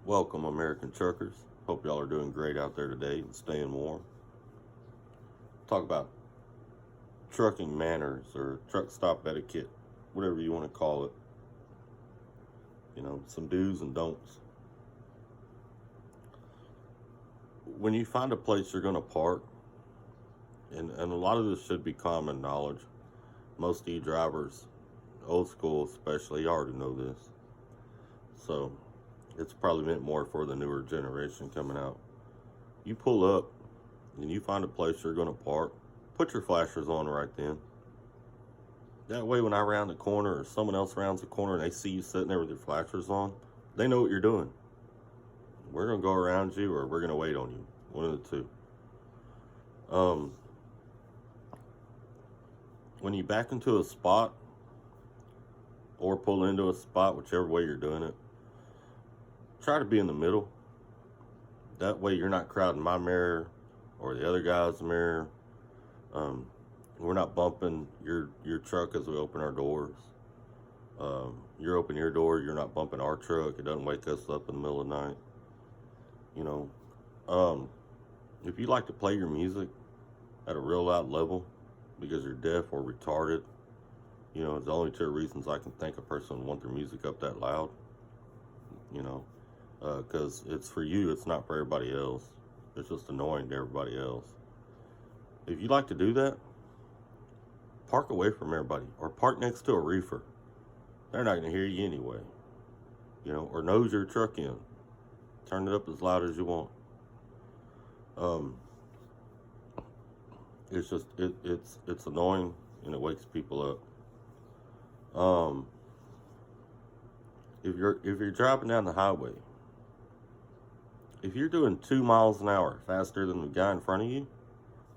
Welcome, American truckers. Hope y'all are doing great out there today and staying warm. Talk about trucking manners or truck stop etiquette, whatever you want to call it. Some do's and don'ts. When you find a place you're going to park, and a lot of this should be common knowledge. Most of you drivers, old school especially, you already know this. So it's probably meant more for the newer generation coming out. You pull up and you find a place you're going to park, put your flashers on right then. That way when I round the corner or someone else rounds the corner and they see you sitting there with your flashers on, they know what you're doing. We're going to go around you or we're going to wait on you. One of the two. When you back into a spot or pull into a spot, whichever way you're doing it, try to be in the middle. That way you're not crowding my mirror or the other guy's mirror. We're not bumping your truck as we open our doors. You open your door, you're not bumping our truck. It doesn't wake us up in the middle of the night. If you like to play your music at a real loud level because you're deaf or retarded, it's the only two reasons I can think a person would want their music up that loud. Because it's for you, it's not for everybody else. It's just annoying to everybody else. If you like to do that, park away from everybody or park next to a reefer. They're not going to hear you anyway. Or nose your truck in. Turn it up as loud as you want. It's just it's annoying and it wakes people up. If you're driving down the highway, if you're doing 2 miles an hour faster than the guy in front of you,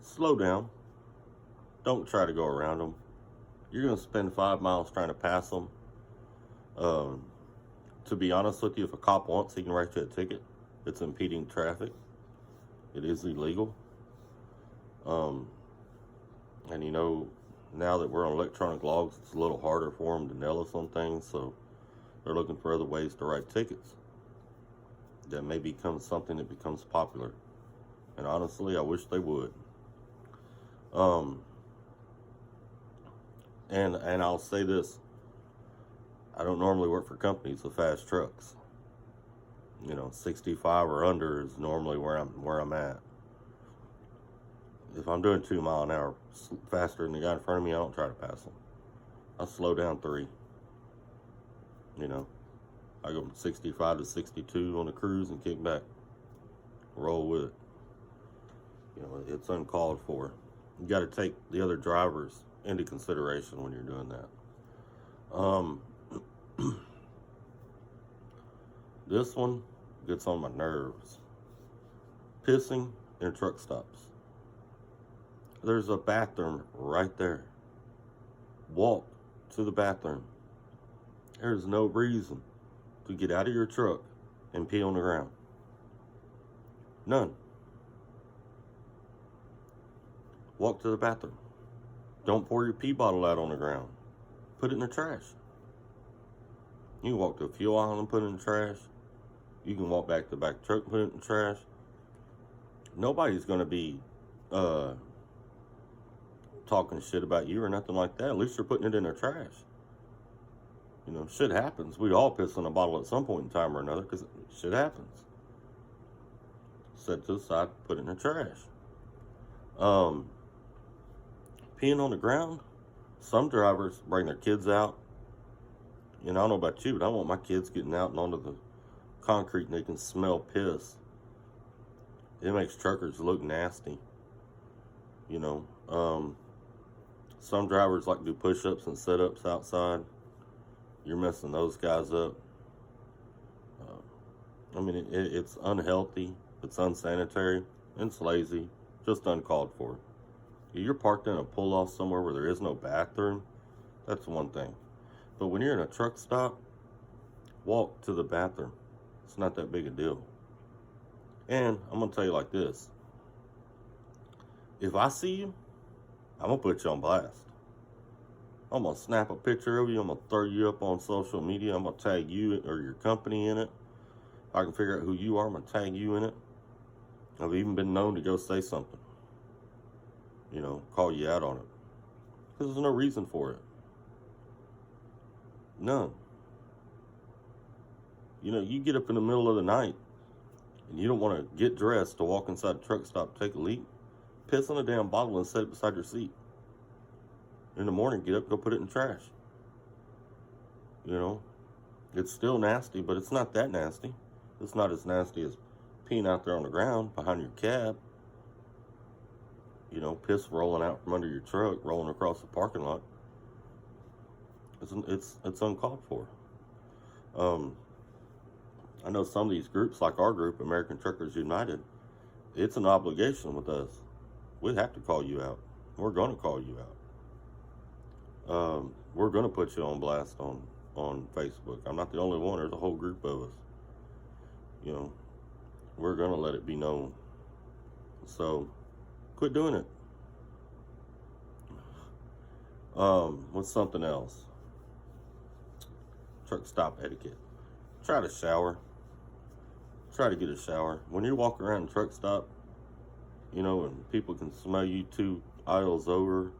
slow down. Don't try to go around them. You're going to spend 5 miles trying to pass them. To be honest with you, if a cop wants, he can write you a ticket. It's impeding traffic. It is illegal. And now that we're on electronic logs, it's a little harder for them to nail us on things, so they're looking for other ways to write tickets. That may become something that becomes popular. And honestly, I wish they would. And I'll say this. I don't normally work for companies with fast trucks. 65 or under is normally where I'm at. If I'm doing 2 mile an hour faster than the guy in front of me, I don't try to pass him. I slow down 3. I go from 65 to 62 on the cruise and kick back. Roll with it. It's uncalled for. You got to take the other drivers into consideration when you're doing that. This one gets on my nerves. Pissing in truck stops. There's a bathroom right there. Walk to the bathroom. There's no reason to get out of your truck and pee on the ground. None. Walk to the bathroom. Don't pour your pee bottle out on the ground. Put it in the trash. You can walk to a fuel aisle and put it in the trash. You can walk back to the back of the truck and put it in the trash. Nobody's going to be talking shit about you or nothing like that. At least you're putting it in their trash. Shit happens. We all piss on a bottle at some point in time or another because shit happens. Set to the side, put it in the trash. Peeing on the ground. Some drivers bring their kids out. I don't know about you, but I want my kids getting out and onto the concrete and they can smell piss. It makes truckers look nasty. Some drivers like to do push-ups and sit-ups outside. You're messing those guys up. It's unhealthy. It's unsanitary. It's lazy. Just uncalled for. If you're parked in a pull-off somewhere where there is no bathroom, that's one thing. But when you're in a truck stop, walk to the bathroom. It's not that big a deal. And I'm going to tell you like this. If I see you, I'm going to put you on blast. I'm going to snap a picture of you. I'm going to throw you up on social media. I'm going to tag you or your company in it. If I can figure out who you are, I'm going to tag you in it. I've even been known to go say something, call you out on it. Because there's no reason for it. None. You get up in the middle of the night and you don't want to get dressed to walk inside a truck stop, take a leak, piss on a damn bottle and set it beside your seat. In the morning, get up, go put it in the trash. It's still nasty, but it's not that nasty. It's not as nasty as peeing out there on the ground behind your cab. Piss rolling out from under your truck, rolling across the parking lot. It's uncalled for. I know some of these groups, like our group, American Truckers United, it's an obligation with us. We have to call you out. We're going to call you out. We're going to put you on blast on Facebook. I'm not the only one. There's a whole group of us. We're going to let it be known. So, quit doing it. What's something else? Truck stop etiquette. Try to shower. Try to get a shower. When you walk around a truck stop, and people can smell you 2 aisles over,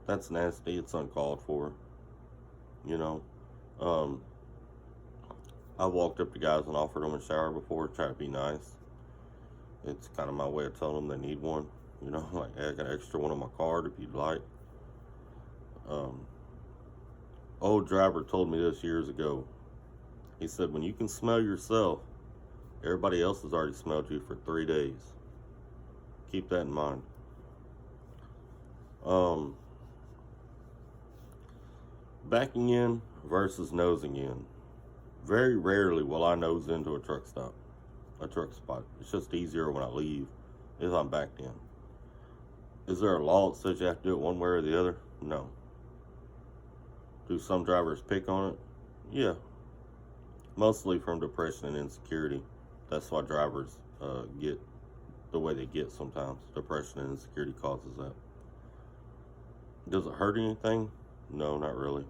that's nasty. It's uncalled for. I walked up to guys and offered them a shower before, try to be nice. It's kind of my way of telling them they need one. Like, hey, I got an extra one on my card if you'd like. Old driver told me this years ago. He said, when you can smell yourself, everybody else has already smelled you for 3 days. Keep that in mind. Backing in versus nosing in. Very rarely will I nose into a truck spot. It's just easier when I leave if I'm backed in. Is there a law that says you have to do it one way or the other? No. Do some drivers pick on it? Yeah. Mostly from depression and insecurity. That's why drivers get the way they get sometimes. Depression and insecurity causes that. Does it hurt anything? No, not really.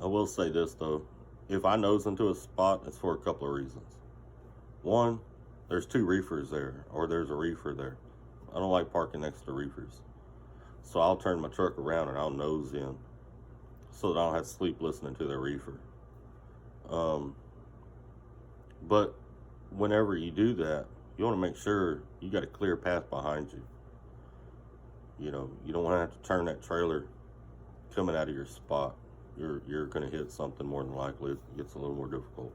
I will say this though. If I nose into a spot, it's for a couple of reasons. One, there's 2 reefers there, or there's a reefer there. I don't like parking next to reefers. So I'll turn my truck around and I'll nose in so that I don't have to sleep listening to the reefer. But whenever you do that, you want to make sure you got a clear path behind you. You don't want to have to turn that trailer coming out of your spot. You're going to hit something more than likely. It gets a little more difficult.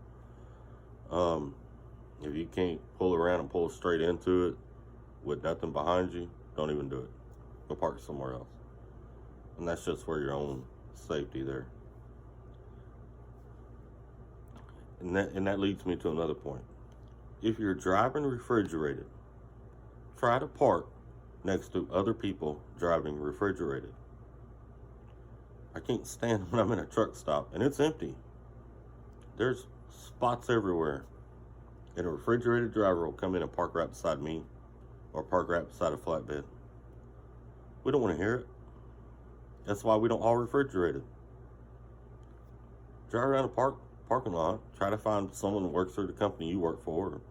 If you can't pull around and pull straight into it with nothing behind you, don't even do it. Go park somewhere else. And that's just for your own safety there. And that leads me to another point. If you're driving refrigerated, try to park next to other people driving refrigerated. I can't stand when I'm in a truck stop and it's empty. There's spots everywhere. And a refrigerated driver will come in and park right beside me or park right beside a flatbed. We don't want to hear it. That's why we don't haul refrigerated. Drive around a parking lot. Try to find someone that works for the company you work for, or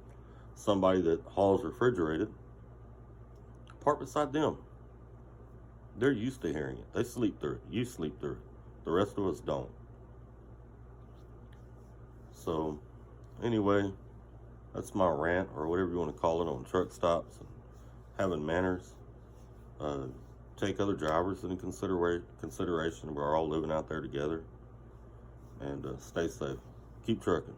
somebody that hauls refrigerated. Park beside them. They're used to hearing it. They sleep through it. You sleep through it. The rest of us don't. So, anyway, that's my rant, or whatever you want to call it, on truck stops and having manners. Take other drivers into consideration. We're all living out there together. And stay safe. Keep trucking.